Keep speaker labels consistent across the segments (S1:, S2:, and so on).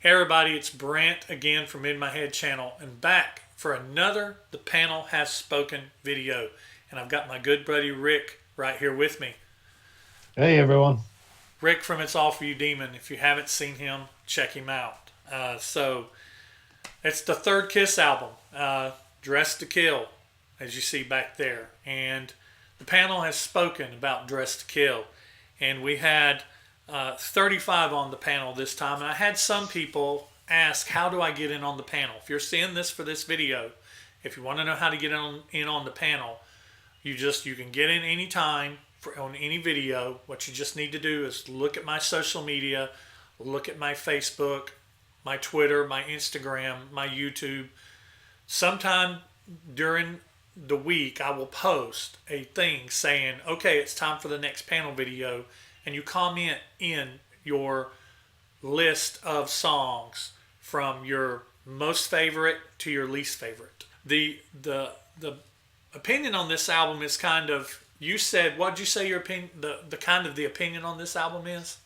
S1: Hey everybody, it's Brant again from In My Head channel and back for another The Panel Has Spoken video. And I've got my good buddy Rick right here with me.
S2: Hey everyone.
S1: Rick from It's All For You Demon. If you haven't seen him, check him out. So it's the third Kiss album, Dressed to Kill, as you see back there. And the panel has spoken about Dressed to Kill. And we had 35 on the panel this time. And I had some people ask, how do I get in on the panel? If you're seeing this for this video, if you want to know how to get in on the panel, you can get in anytime on any video. What you just need to do is look at my social media, look at my Facebook, my Twitter, my Instagram, my YouTube. Sometime during the week, I will post a thing saying, okay, it's time for the next panel video, and you comment in your list of songs from your most favorite to your least favorite. The opinion on this album is kind of, you said, what'd you say your opinion, the kind of the opinion on this album is?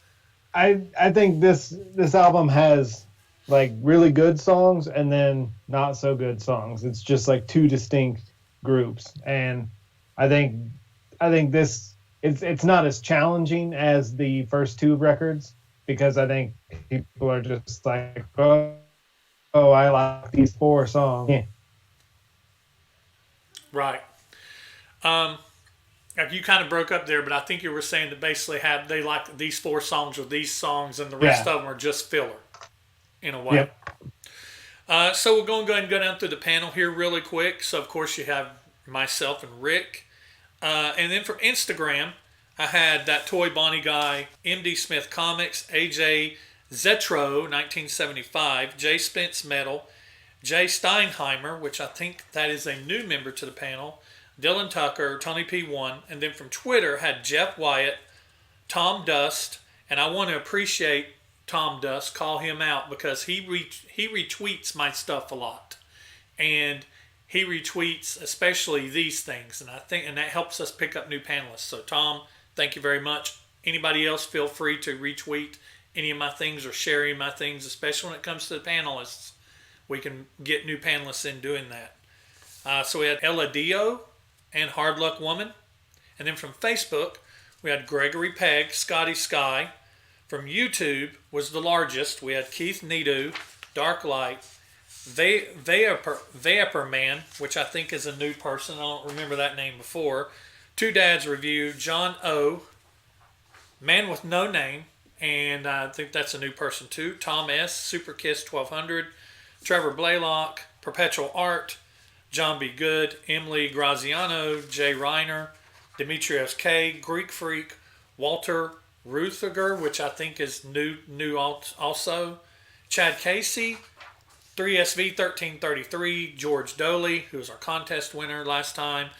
S2: I think this album has like really good songs and then not so good songs. It's just like two distinct groups, and I think this it's not as challenging as the first two records because I think people are just like, oh, I like these four songs. Yeah.
S1: Right. Um, you kind of broke up there, but I think you were saying that basically they like these four songs or these songs, and the rest
S2: Yeah.
S1: of them are just filler in a way.
S2: Yep.
S1: So we're going to go ahead and go down through the panel here really quick. So of course you have myself and Rick, and then from Instagram I had that Toy Bonnie guy, MD Smith Comics, AJ Zetro 1975, Jay Spence Metal, Jay Steinheimer, which I think that is a new member to the panel, Dylan Tucker, Tony P1, and then from Twitter had Jeff Wyatt, Tom Dust, and I want to appreciate Tom Dust, call him out because he retweets my stuff a lot, and he retweets especially these things, and that helps us pick up new panelists. So Tom, thank you very much. Anybody else, feel free to retweet any of my things or share any of my things, especially when it comes to the panelists. We can get new panelists in doing that. So we had Ella Dio and Hard Luck Woman. And then from Facebook, we had Gregory Pegg, Scotty Sky. From YouTube was the largest. We had Keith Nidu, Dark Light, Vapor Man, which I think is a new person. I don't remember that name before. Two Dads Review, John O, Man with No Name, and I think that's a new person too. Tom S, Super Kiss 1200, Trevor Blaylock, Perpetual Art, John B. Good, Emily Graziano, Jay Reiner, Demetrios K, Greek Freak, Walter Ruthiger, which I think is new also, Chad Casey, 3SV 1333, George Doley, who was our contest winner last time,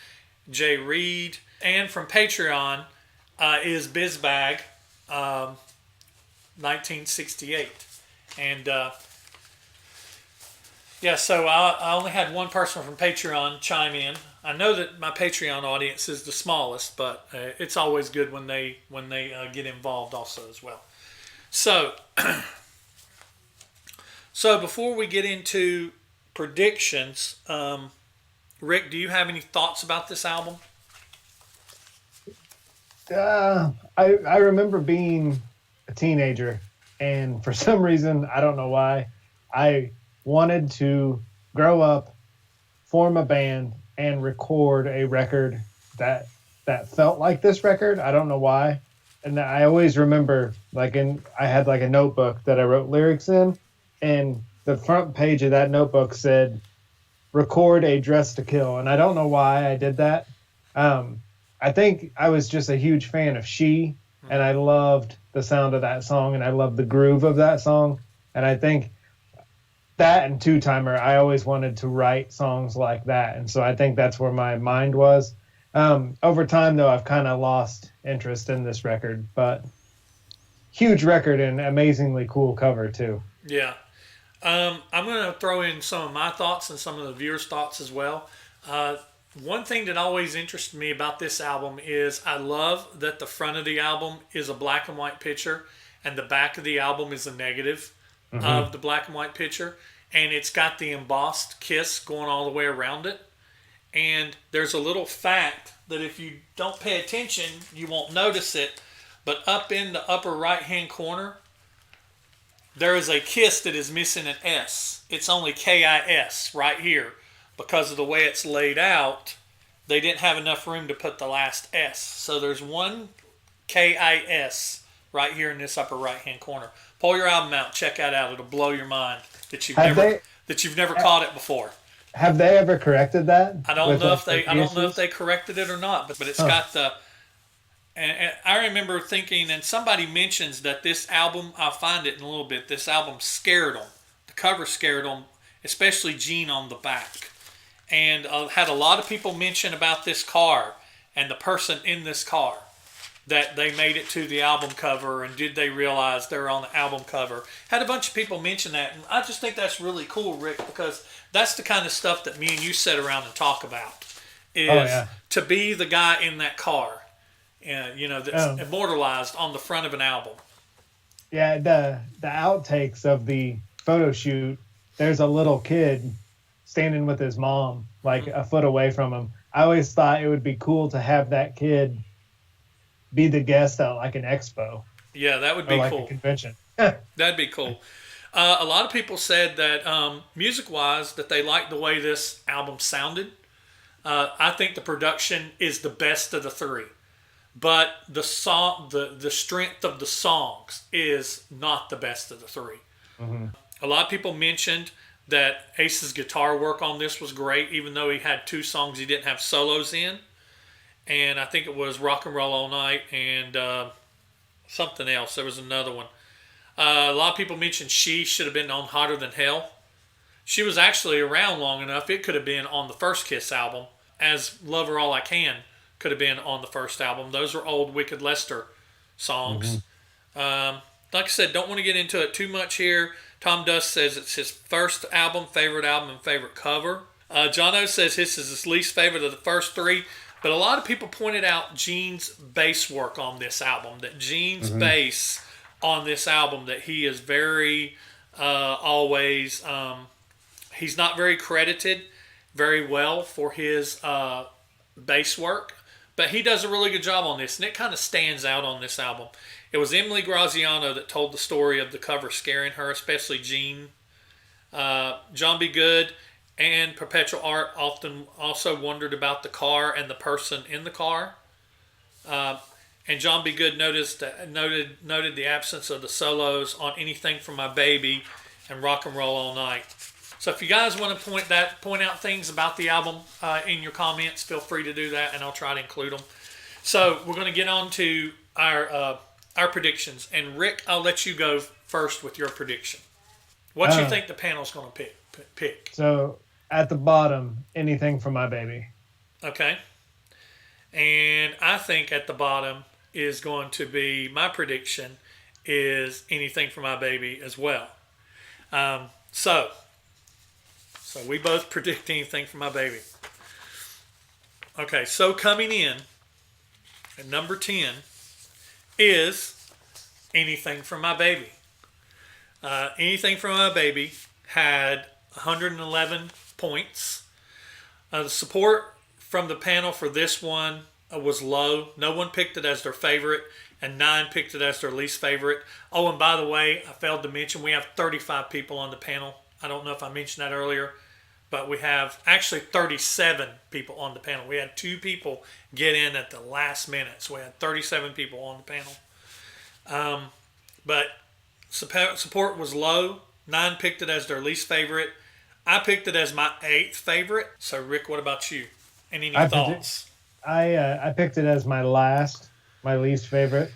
S1: Jay Reed, and from Patreon is Bizbag 1968. And yeah, so I only had one person from Patreon chime in. I know that my Patreon audience is the smallest, but it's always good when they get involved also as well. So, so before we get into predictions, Rick, do you have any thoughts about this album?
S2: I remember being a teenager, and for some reason, I don't know why, I wanted to grow up, form a band, and record a record that felt like this record. I don't know why. And I always remember, I had like a notebook that I wrote lyrics in, and the front page of that notebook said, record a Dress to Kill. And I don't know why I did that. I think I was just a huge fan of She, and I loved the sound of that song, and I loved the groove of that song. And I think that and Two Timer, I always wanted to write songs like that. And so I think that's where my mind was. Over time, though, I've kind of lost interest in this record, but huge record and amazingly cool cover, too.
S1: Yeah. I'm going to throw in some of my thoughts and some of the viewers' thoughts as well. One thing that always interested me about this album is I love that the front of the album is a black and white picture and the back of the album is a negative. of the black and white picture, and it's got the embossed Kiss going all the way around it. And there's a little fact that if you don't pay attention, you won't notice it, but up in the upper right-hand corner, there is a Kiss that is missing an S. It's only KIS right here. Because of the way it's laid out, they didn't have enough room to put the last S. So there's one KIS right here in this upper right-hand corner. Pull your album out, check that out. It'll blow your mind that you've never caught it before.
S2: Have they ever corrected that?
S1: I don't know if they corrected it or not, but it's got the. And I remember thinking, and somebody mentions that this album, I'll find it in a little bit. This album scared them. The cover scared them, especially Gene on the back. And had a lot of people mention about this car and the person in this car, that they made it to the album cover, and did they realize they're on the album cover. Had a bunch of people mention that, and I just think that's really cool, Rick, because that's the kind of stuff that me and you sit around and talk about, is to be the guy in that car, that's immortalized on the front of an album.
S2: Yeah, the outtakes of the photo shoot, there's a little kid standing with his mom, like a foot away from him. I always thought it would be cool to have that kid be the guest at like an expo.
S1: Yeah, that would be
S2: like
S1: cool.
S2: A convention.
S1: That'd be cool. A lot of people said that music-wise, that they liked the way this album sounded. I think the production is the best of the three, but the strength of the songs is not the best of the three. Mm-hmm. A lot of people mentioned that Ace's guitar work on this was great, even though he had 2 songs he didn't have solos in. And I think it was Rock and Roll All Night and something else. There was another one. A lot of people mentioned She should have been on Hotter Than Hell. She was actually around long enough. It could have been on the first Kiss album, as Love Her All I Can could have been on the first album. Those are old Wicked Lester songs. Mm-hmm. Like I said, don't want to get into it too much here. Tom Dust says it's his first album, and favorite cover. John O says this is his least favorite of the first 3. But a lot of people pointed out Gene's bass work on this album. That Gene's bass on this album, that he is very always... he's not very credited very well for his bass work. But he does a really good job on this. And it kind of stands out on this album. It was Emily Graziano that told the story of the cover scaring her, especially Gene. John B. Good and Perpetual Art often also wondered about the car and the person in the car. And John B. Good noted the absence of the solos on Anything for My Baby and Rock and Roll All Night. So if you guys want to point out things about the album in your comments, feel free to do that, and I'll try to include them. So we're going to get on to our predictions. And Rick, I'll let you go first with your prediction. What do you think the panel's going to pick?
S2: So at the bottom, Anything for My Baby.
S1: Okay. And I think at the bottom is going to be, my prediction is Anything for My Baby as well. So we both predict Anything for My Baby. Okay, so coming in at number 10 is Anything for My Baby. Anything for My Baby had 111 points. The support from the panel for this one was low. No one picked it as their favorite, and 9 picked it as their least favorite. Oh, and by the way, I failed to mention we have 35 people on the panel. I don't know if I mentioned that earlier, but we have actually 37 people on the panel. We had 2 people get in at the last minute, so we had 37 people on the panel. But support was low. 9 picked it as their least favorite. I picked it as my 8th favorite. So, Rick, what about you? Any thoughts?
S2: I picked it as my least favorite.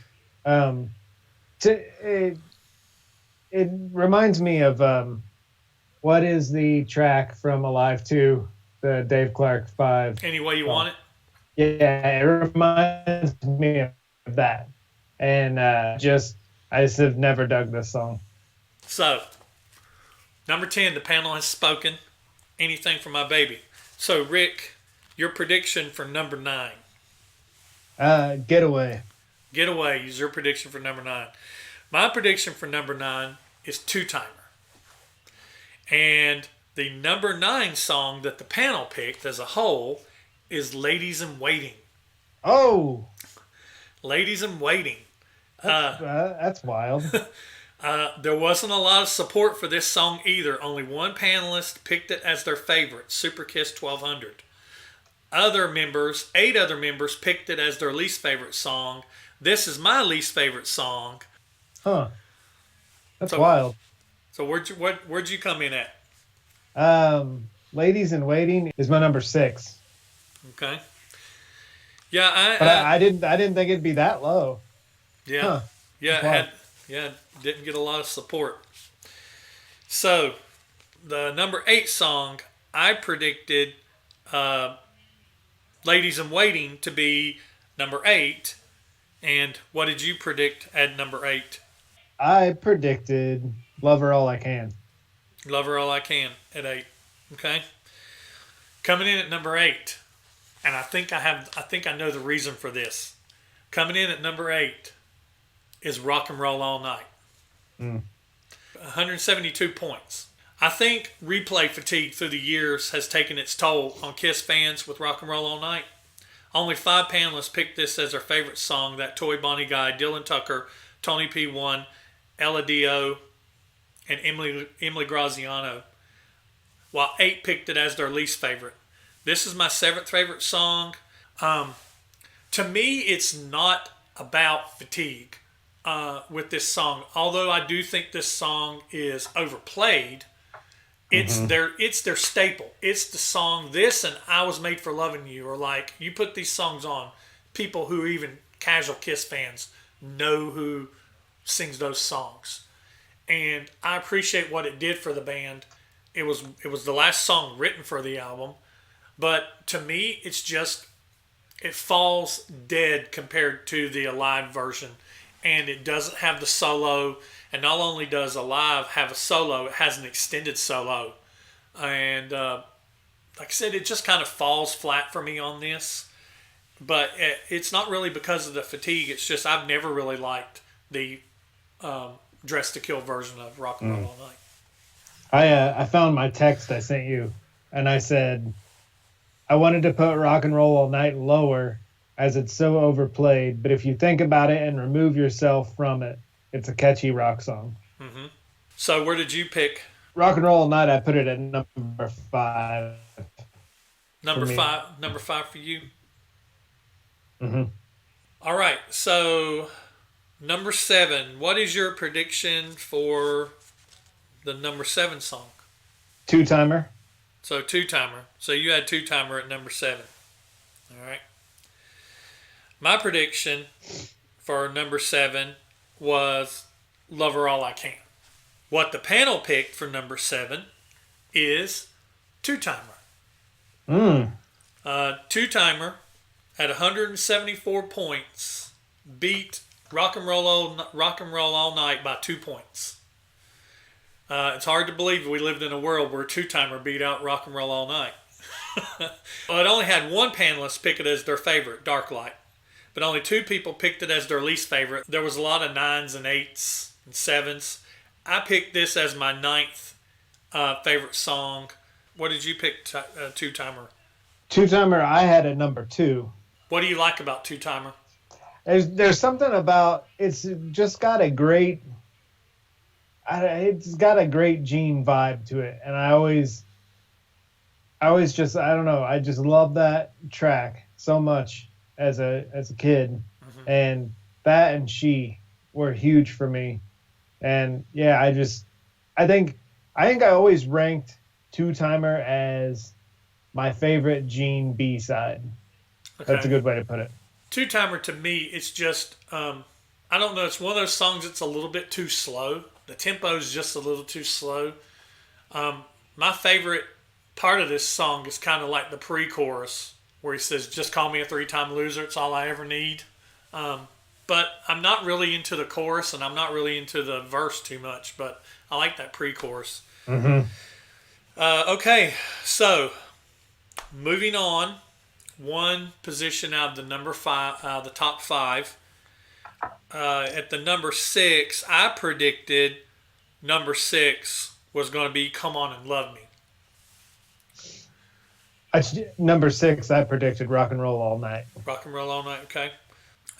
S2: It reminds me of what is the track from Alive 2, the Dave Clark 5?
S1: Any Way You Want It?
S2: Yeah, it reminds me of that. And I just have never dug this song.
S1: So, number 10, the panel has spoken. Anything for My Baby. So, Rick, your prediction for number 9.
S2: Getaway.
S1: Getaway is your prediction for number 9. My prediction for number 9 is Two Timer. And the number 9 song that the panel picked as a whole is Ladies in Waiting.
S2: Oh,
S1: Ladies in Waiting.
S2: that's wild.
S1: There wasn't a lot of support for this song either. Only one panelist picked it as their favorite, Super Kiss 1200. 8 other members picked it as their least favorite song. This is my least favorite song.
S2: Huh. That's
S1: So-
S2: wild.
S1: So where'd you come in at?
S2: Ladies in Waiting is my number 6.
S1: Okay. Yeah,
S2: But I didn't think it'd be that low.
S1: yeah.
S2: Huh.
S1: Yeah,
S2: Wow.
S1: didn't get a lot of support. So, the number 8 song, I predicted Ladies in Waiting to be number 8. And what did you predict at number 8?
S2: I predicted Love Her All I Can.
S1: Love Her All I Can at 8. Okay. Coming in at number 8, and I think I know the reason for this. Coming in at number 8 is Rock and Roll All Night. 172 points. I think replay fatigue through the years has taken its toll on Kiss fans with Rock and Roll All Night. Only 5 panelists picked this as their favorite song. That Toy Bonnie guy, Dylan Tucker, Tony P1, Ella Dio, and Emily Graziano, while 8 picked it as their least favorite. This is my 7th favorite song. To me, it's not about fatigue with this song. Although I do think this song is overplayed, it's their staple. It's the song. This and I Was Made for Loving You are like, you put these songs on, people who even casual Kiss fans know who sings those songs. And I appreciate what it did for the band. It was the last song written for the album, but to me, it falls dead compared to the Alive version, and it doesn't have the solo. And not only does Alive have a solo, it has an extended solo, and like I said, it just kind of falls flat for me on this. But it's not really because of the fatigue. It's just I've never really liked the Dress to Kill version of Rock and Roll All Night.
S2: I found my text I sent you, and I said I wanted to put Rock and Roll All Night lower as it's so overplayed, but if you think about it and remove yourself from it, it's a catchy rock song.
S1: So where did you pick?
S2: Rock and Roll All Night, I put it at number 5.
S1: Number
S2: For me.
S1: 5. Number 5 for you.
S2: Mm-hmm.
S1: All right. So number 7. What is your prediction for the number 7 song?
S2: Two-timer.
S1: So Two-Timer. So you had Two-Timer at number 7. All right. My prediction for number 7 was Love Her All I Can. What the panel picked for number 7 is Two-Timer. Two-Timer at 174 points beat Rock and Roll All Night by 2 points. It's hard to believe we lived in a world where Two-Timer beat out Rock and Roll All Night. Well, it only had one panelist pick it as their favorite, Dark Light. But only 2 people picked it as their least favorite. There was a lot of 9s and 8s and 7s. I picked this as my 9th favorite song. What did you pick, Two-Timer?
S2: Two-timer I had at number 2.
S1: What do you like about Two-Timer?
S2: There's something about it's just got a great Gene vibe to it, and I always just I don't know, I just love that track so much as a kid, and that and She were huge for me, and yeah, I think I always ranked Two-Timer as my favorite Gene B-side.
S1: Okay.
S2: That's a good way to put it.
S1: Two-Timer to me, it's just, I don't know, it's one of those songs that's a little bit too slow. The tempo is just a little too slow. My favorite part of this song is kind of like the pre-chorus where he says, just call me a 3-time loser, it's all I ever need. But I'm not really into the chorus, and I'm not really into the verse too much, but I like that pre-chorus. Okay, so moving on, one position out of the number 5, the top 5. At the number 6, I predicted number 6 was going to be Come On and Love Me.
S2: Number 6, I predicted Rock and Roll All Night.
S1: Rock and Roll All Night, okay.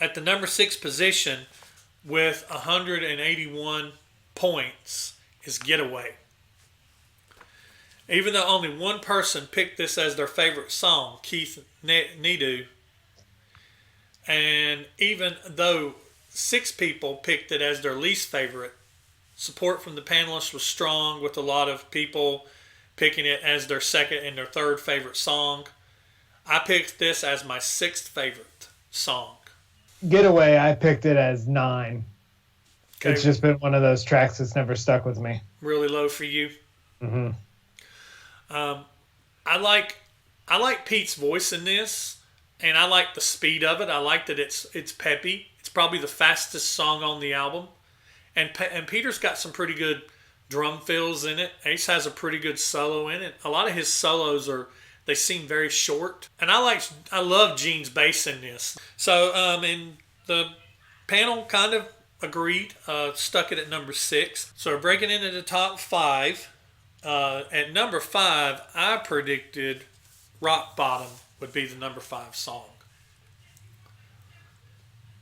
S1: At the number 6 position with 181 points is Getaway. Even though only one person picked this as their favorite song, Keith Nidu, and even though 6 people picked it as their least favorite, support from the panelists was strong, with a lot of people picking it as their second and their third favorite song. I picked this as my 6th favorite song.
S2: Getaway, I picked it as 9.
S1: Okay.
S2: It's just been one of those tracks that's never stuck with me.
S1: Really low for you.
S2: Mm-hmm.
S1: I like Pete's voice in this, and I like the speed of it. I like that it's peppy. It's probably the fastest song on the album, and Peter's got some pretty good drum fills in it. Ace has a pretty good solo in it. A lot of his solos they seem very short, and I love Gene's bass in this. So and the panel kind of agreed, stuck it at number 6. So breaking into the top 5. At number 5, I predicted Rock Bottom would be the number 5 song.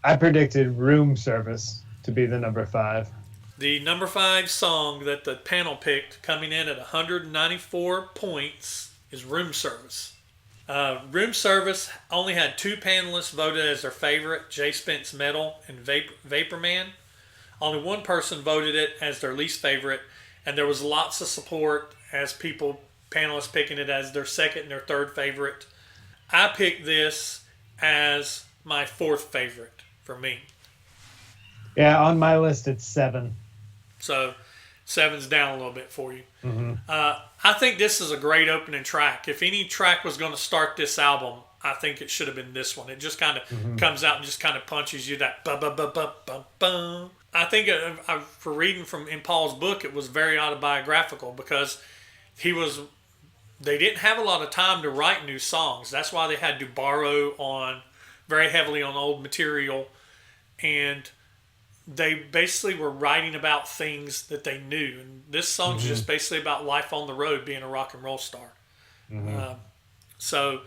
S2: I predicted Room Service to be the number 5.
S1: The number 5 song that the panel picked, coming in at 194 points, is Room Service. Room Service only had 2 panelists voted as their favorite, Jay Spence Metal and Vapor Man. Only one person voted it as their least favorite, and there was lots of support as panelists picking it as their second and their third favorite. I picked this as my 4th favorite for me.
S2: Yeah, on my list it's 7.
S1: So 7's down a little bit for you.
S2: Mm-hmm.
S1: I think this is a great opening track. If any track was going to start this album, I think it should have been this one. It just kind of comes out and just kind of punches you that ba-ba-ba-ba-ba-bum. I think for reading in Paul's book, it was very autobiographical because they didn't have a lot of time to write new songs. That's why they had to borrow very heavily on old material, and they basically were writing about things that they knew. And this song's just basically about life on the road, being a rock and roll star. So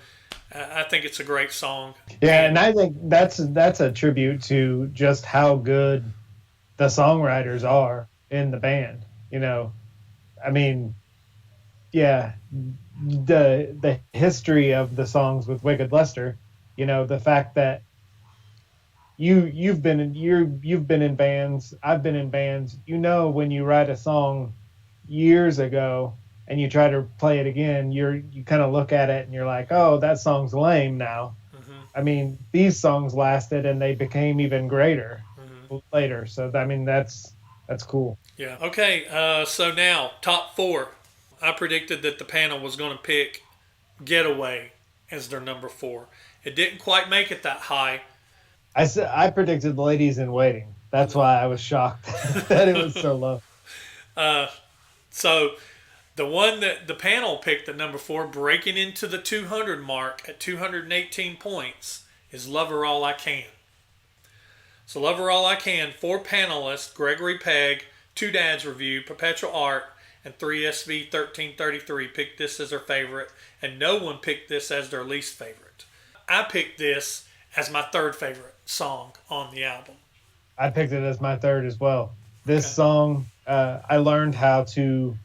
S1: I think it's a great song.
S2: Yeah, and I think that's a tribute to just how good the songwriters are in the band. I mean, yeah, the history of the songs with Wicked Lester, the fact that you've been in bands, I've been in bands. When you write a song years ago and you try to play it again, you kind of look at it and you're like, oh, that song's lame now. I mean, these songs lasted and they became even greater later. So I mean, that's cool.
S1: Yeah. Okay. So now top 4. I predicted that the panel was going to pick Getaway as their number 4. It didn't quite make it that high.
S2: I predicted Ladies in Waiting. That's why I was shocked that it was so low.
S1: So the one that the panel picked at number 4, breaking into the 200 mark at 218 points, is Love Her All I Can. So Love Her All I Can, 4 panelists, Gregory Pegg, 2 Dads Review, Perpetual Art, and 3SV 1333 picked this as their favorite, and no one picked this as their least favorite. I picked this as my 3rd favorite song on the album.
S2: I picked it as my 3rd as well. This song, I learned how to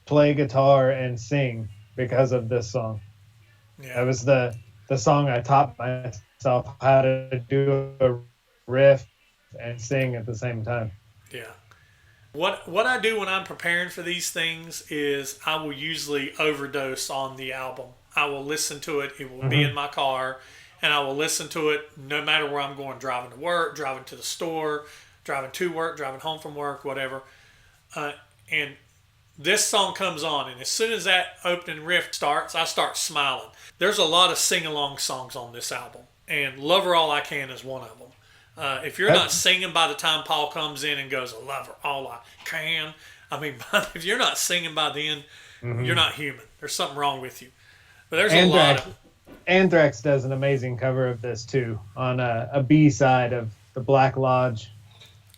S2: play guitar and sing because of this song.
S1: Yeah.
S2: It was the song I taught myself how to do a riff and sing at the same time.
S1: Yeah. What I do when I'm preparing for these things is I will usually overdose on the album. I will listen to it. It will be in my car, and I will listen to it no matter where I'm going, driving to work, driving to the store, driving to work, driving home from work, whatever. And this song comes on, and as soon as that opening riff starts, I start smiling. There's a lot of sing-along songs on this album, and Love Her All I Can is one of them. If you're not singing by the time Paul comes in and goes, I love her all I can, I mean, if you're not singing by then, you're not human. There's something wrong with you. But there's a lot of...
S2: Anthrax does an amazing cover of this, too, on a B-side of the Black Lodge.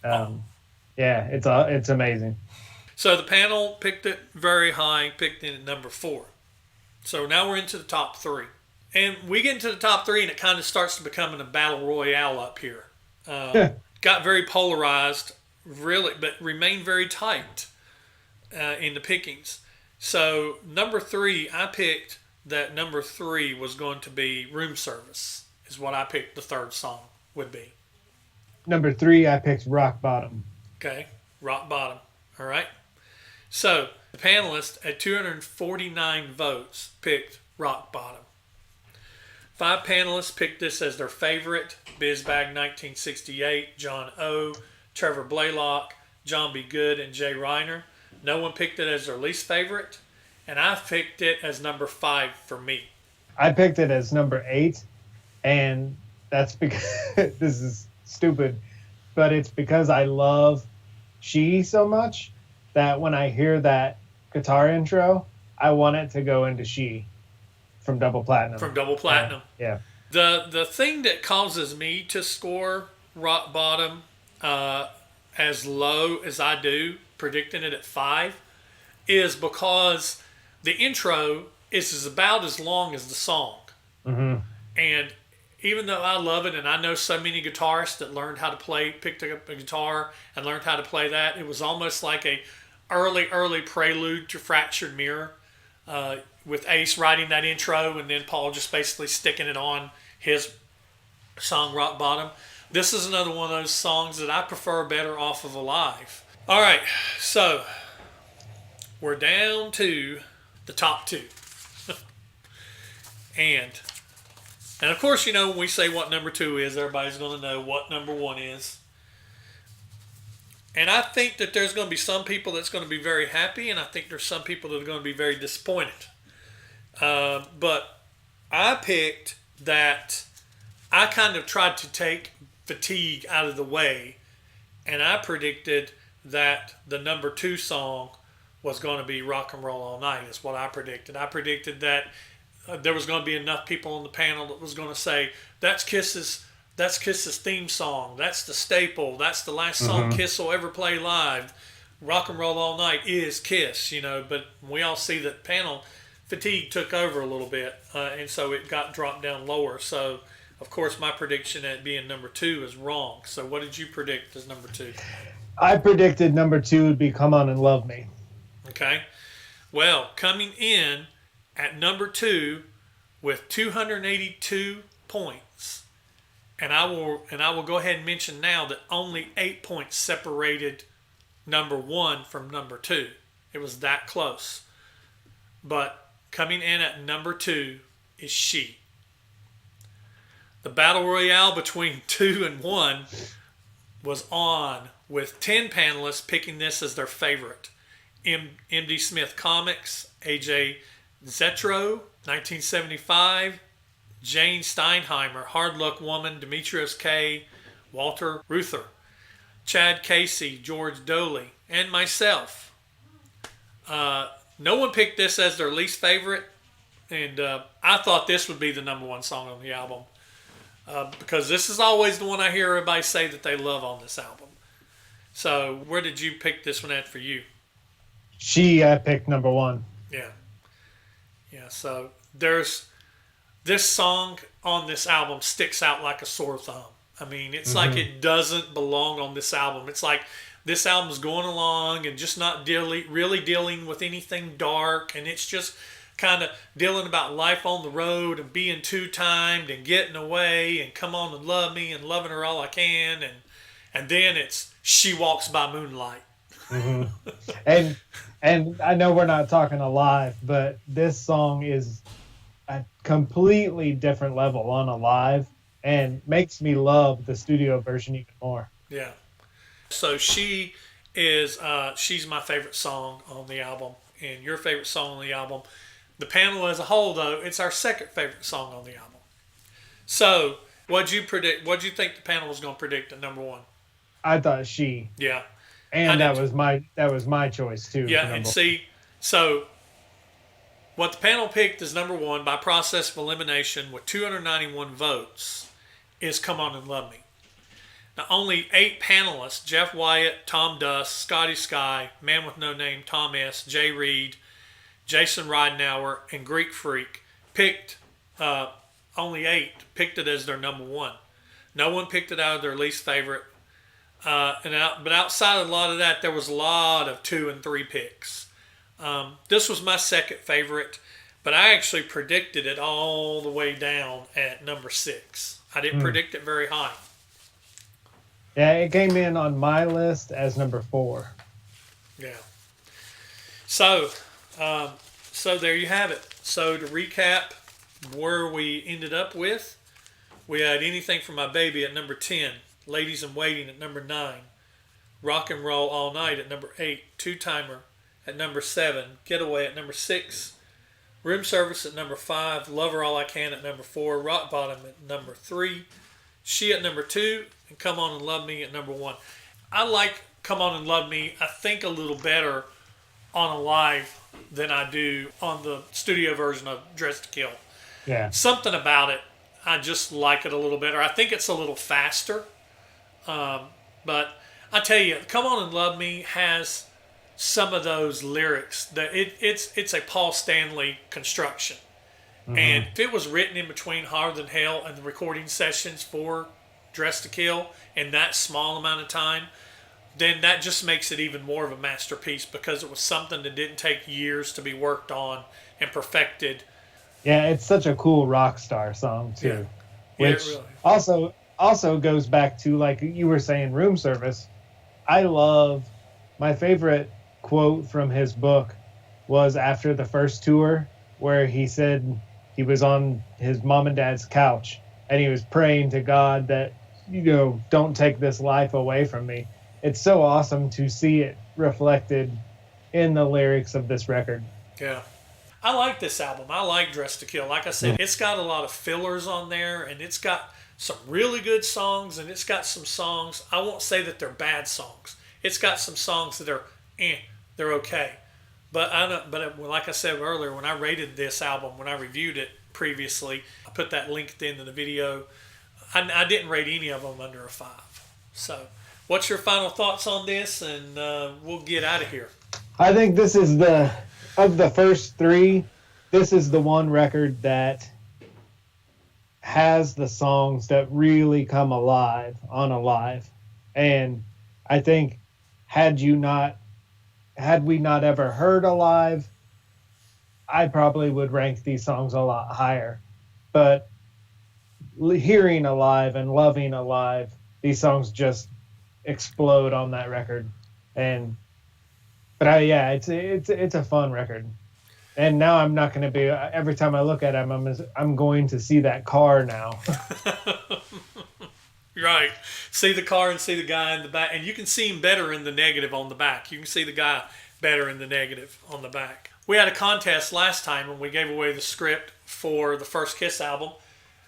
S2: Yeah, it's amazing.
S1: So the panel picked it very high, picked it at number 4. So now we're into the top 3. And we get into the top 3 and it kind of starts to become a battle royale up here. Got very polarized, really, but remained very tight in the pickings. So number 3, I picked that number 3 was going to be Room Service, is what I picked the third song would be.
S2: Number 3, I picked Rock Bottom.
S1: Okay, Rock Bottom. All right. So the panelists at 249 votes picked Rock Bottom. 5 panelists picked this as their favorite. Bizbag 1968, John O., Trevor Blaylock, John B. Good, and Jay Reiner. No one picked it as their least favorite. And I picked it as number 5 for me.
S2: I picked it as number 8. And that's because this is stupid, but it's because I love She so much that when I hear that guitar intro, I want it to go into She from Double Platinum.
S1: From Double Platinum.
S2: Yeah.
S1: The thing that causes me to score Rock Bottom as low as I do, predicting it at 5, is because the intro is about as long as the song.
S2: Mm-hmm.
S1: And even though I love it, and I know so many guitarists that learned how to picked up a guitar and learned how to play that, it was almost like a early prelude to Fractured Mirror, with Ace writing that intro and then Paul just basically sticking it on his song Rock Bottom. This is another one of those songs that I prefer better off of Alive. All right, so we're down to the top 2. And of course, when we say what number 2 is, everybody's going to know what number 1 is. And I think that there's going to be some people that's going to be very happy, and I think there's some people that are going to be very disappointed. But I picked that I kind of tried to take Fatigue out of the way, and I predicted that the number 2 song was going to be Rock and Roll All Night, is what I predicted. I predicted that there was going to be enough people on the panel that was going to say, that's Kiss's theme song. That's the staple. That's the last song Kiss will ever play live. Rock and Roll All Night is Kiss, But we all see that panel Fatigue took over a little bit, and so it got dropped down lower. So, of course, my prediction at being number 2 is wrong. So what did you predict as number 2?
S2: I predicted number 2 would be Come On and Love Me.
S1: Okay. Well, coming in at number 2 with 282 points. And I will go ahead and mention now that only 8 points separated number 1 from number 2. It was that close. But coming in at number 2 is She. The battle royale between 2 and 1 was on, with 10 panelists picking this as their favorite. M.D. Smith Comics, A.J. Zetro, 1975, Jane Steinheimer, Hard Luck Woman, Demetrius K., Walter Reuther, Chad Casey, George Doley, and myself. No one picked this as their least favorite, and I thought this would be the number 1 song on the album, because this is always the one I hear everybody say that they love on this album. So where did you pick this one at for you?
S2: She, I picked number 1.
S1: Yeah. So there's this song on this album sticks out like a sore thumb. I mean, it's like it doesn't belong on this album. It's like this album's going along and just not really dealing with anything dark, and it's just kind of dealing about life on the road and being two-timed and getting away and Come On and Love Me and Loving Her All I Can, and then it's She Walks by Moonlight.
S2: And I know we're not talking Alive, but this song is a completely different level on Alive and makes me love the studio version even more.
S1: Yeah. So She is she's my favorite song on the album, and your favorite song on the album. The panel as a whole, though, it's our second favorite song on the album. So what'd you predict? What'd you think the panel was going to predict at number 1?
S2: I thought She.
S1: Yeah.
S2: And that was my choice too.
S1: Yeah, and see, so what the panel picked as number 1 by process of elimination with 291 votes is Come On and Love Me. Now, only 8 panelists, Jeff Wyatt, Tom Dust, Scotty Sky, Man with No Name, Tom S., Jay Reed, Jason Ridenauer, and Greek Freak, picked, only 8 picked it as their number one. No one picked it out of their least favorite. But outside of a lot of that, there was a lot of 2 and 3 picks. This was my second favorite, but I actually predicted it all the way down at number 6. I didn't predict it very high.
S2: Yeah, it came in on my list as number 4.
S1: Yeah. So there you have it. So to recap where we ended up with, we had Anything for My Baby at number 10, Ladies in Waiting at number 9, Rock and Roll All Night at number 8, Two Timer at number 7, Getaway at number 6, Room Service at number 5, Lover All I Can at number 4, Rock Bottom at number 3, She at number 2, and Come On and Love Me at number 1. I like Come On and Love Me, I think, a little better on a live than I do on the studio version of Dressed to Kill.
S2: Yeah.
S1: Something about it, I just like it a little better. I think it's a little faster. But I tell you, Come On and Love Me has some of those lyrics that it's a Paul Stanley construction. Mm-hmm. And if it was written in between Hotter Than Hell and the recording sessions for Dressed to Kill in that small amount of time, then that just makes it even more of a masterpiece because it was something that didn't take years to be worked on and perfected.
S2: Yeah, it's such a cool rock star song too.
S1: Yeah.
S2: Which
S1: really
S2: also goes back to, like you were saying, Room Service. I love, my favorite quote from his book was after the first tour where he said he was on his mom and dad's couch and he was praying to God that, don't take this life away from me. It's so awesome to see it reflected in the lyrics of this record.
S1: Yeah. I like this album. I like Dressed to Kill. Like I said, it's got a lot of fillers on there, and it's got some really good songs, and it's got some songs, I won't say that they're bad songs. It's got some songs that are, they're okay. But like I said earlier, when I rated this album, when I reviewed it previously, I put that link at the end of the video. I didn't rate any of them under a 5. So, what's your final thoughts on this? And we'll get out of here.
S2: I think this is of the first 3, this is the one record that has the songs that really come alive on a live. And I think had we not ever heard Alive, I probably would rank these songs a lot higher. But hearing Alive and loving Alive, these songs just explode on that record. But it's a fun record. And now I'm not going to be, every time I look at him, I'm going to see that car now.
S1: Right. See the car and see the guy in the back. And you can see him better in the negative on the back. You can see the guy better in the negative on the back. We had a contest last time when we gave away the script for the first Kiss album.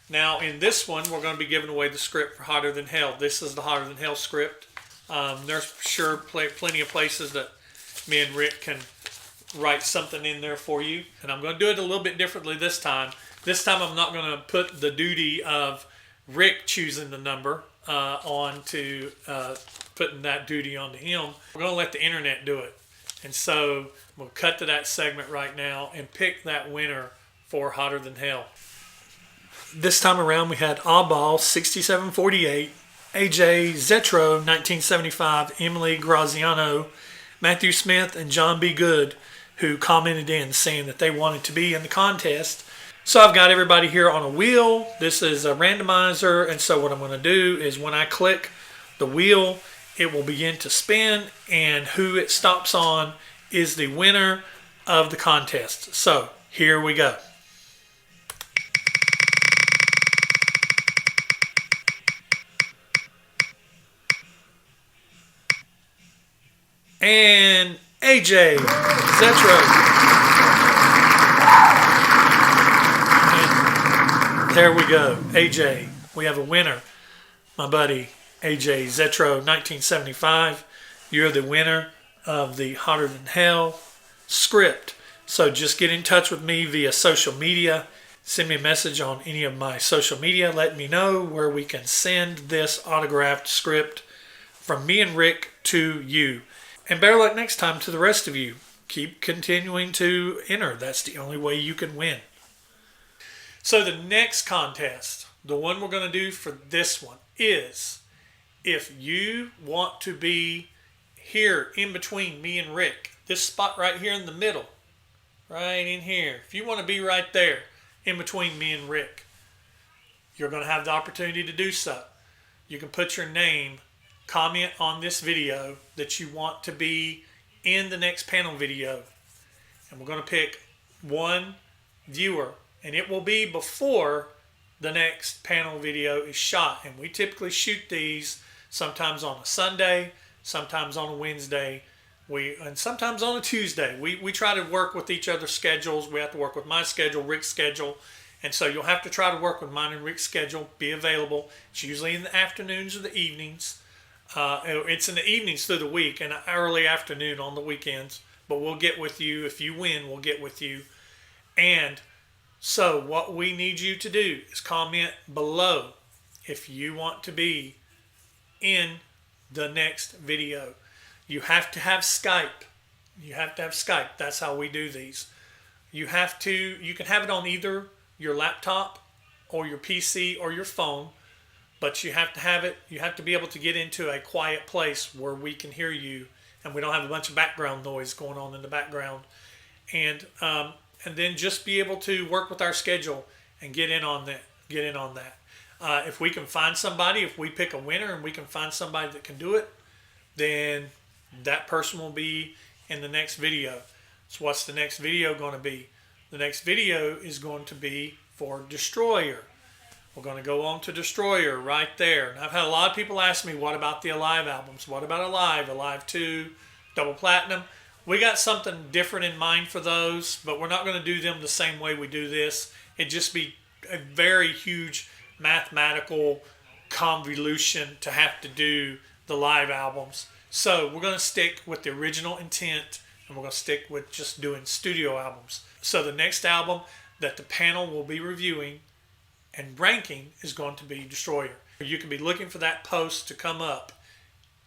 S1: Now, in this one, we're going to be giving away the script for Hotter Than Hell. This is the Hotter Than Hell script. There's sure plenty of places that me and Rick can write something in there for you. And I'm going to do it a little bit differently this time. This time I'm not going to put the duty of Rick choosing the number on to putting that duty onto him. We're going to let the internet do it. And so we'll cut to that segment right now and pick that winner for Hotter Than Hell. This time around we had Oddball 6748, AJ Zetro 1975, Emily Graziano, Matthew Smith, and John B. Good, who commented in saying that they wanted to be in the contest. So I've got everybody here on a wheel. This is a randomizer, and so what I'm going to do is when I click the wheel, it will begin to spin, and who it stops on is the winner of the contest. So here we go. And AJ Zetro. And there we go. AJ, we have a winner. My buddy AJ Zetro 1975. You're the winner of the Hotter Than Hell script. So just get in touch with me via social media send me a message on any of my social media. Let me know where we can send this autographed script from me and Rick to you. And better luck next time to the rest of you. Keep continuing to enter. That's the only way you can win. So the next contest, the one we're going to do for this one, is if you want to be here in between me and Rick, this spot right here in the middle, right in here, if you want to be right there in between me and Rick, you're going to have the opportunity to do so. You can put your name, comment on this video that you want to be in the next panel video, and we're going to pick one viewer, and it will be before the next panel video is shot. And we typically shoot these sometimes on a Sunday, sometimes on a Wednesday, and sometimes on a Tuesday. We try to work with each other's schedules. We have to work with my schedule, Rick's schedule, and so you'll have to try to work with mine and Rick's schedule, be available. It's usually in the afternoons or the evenings. It's in the evenings through the week and early afternoon on the weekends, but we'll get with you. If you win, we'll get with you. And so what we need you to do is comment below if you want to be in the next video. You have to have Skype. You have to have Skype. That's how we do these. You can have it on either your laptop or your PC or your phone, but you have to have it. You have to be able to get into a quiet place where we can hear you and we don't have a bunch of background noise going on in the background. And then just be able to work with our schedule and get in on that. If we can find somebody, if we pick a winner and we can find somebody that can do it, then that person will be in the next video. So what's the next video going to be? The next video is going to be for Destroyer. We're going to go on to Destroyer right there. And I've had a lot of people ask me, what about the Alive albums? What about Alive, Alive 2, Double Platinum? We got something different in mind for those, but we're not going to do them the same way we do this. It'd just be a very huge mathematical convolution to have to do the live albums. So we're going to stick with the original intent, and we're going to stick with just doing studio albums. So the next album that the panel will be reviewing and ranking is going to be Destroyer. You can be looking for that post to come up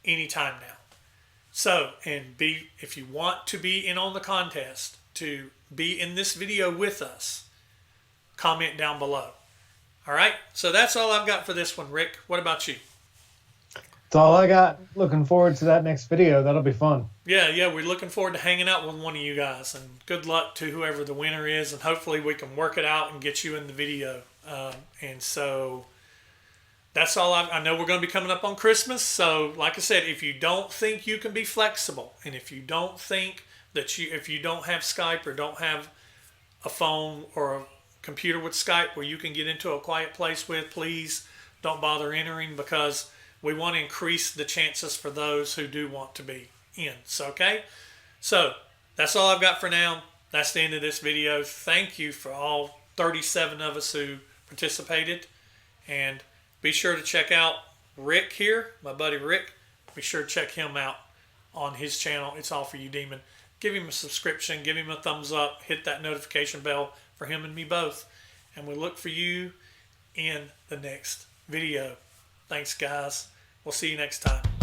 S1: anytime now. So, if you want to be in on the contest, to be in this video with us, comment down below. All right, so that's all I've got for this one, Rick. What about you?
S2: That's all I got. Looking forward to that next video. That'll be fun.
S1: Yeah, we're looking forward to hanging out with one of you guys. And good luck to whoever the winner is. And hopefully we can work it out and get you in the video. And so that's all I know. We're going to be coming up on Christmas. So like I said, if you don't think you can be flexible, and if you don't think that if you don't have Skype or don't have a phone or a computer with Skype where you can get into a quiet place with, please don't bother entering, because we want to increase the chances for those who do want to be in. So, okay? So, that's all I've got for now. That's the end of this video. Thank you for all 37 of us who participated. And be sure to check out Rick here, my buddy Rick. Be sure to check him out on his channel. It's All For You Demon. Give him a subscription. Give him a thumbs up. Hit that notification bell for him and me both. And we look for you in the next video. Thanks, guys. We'll see you next time.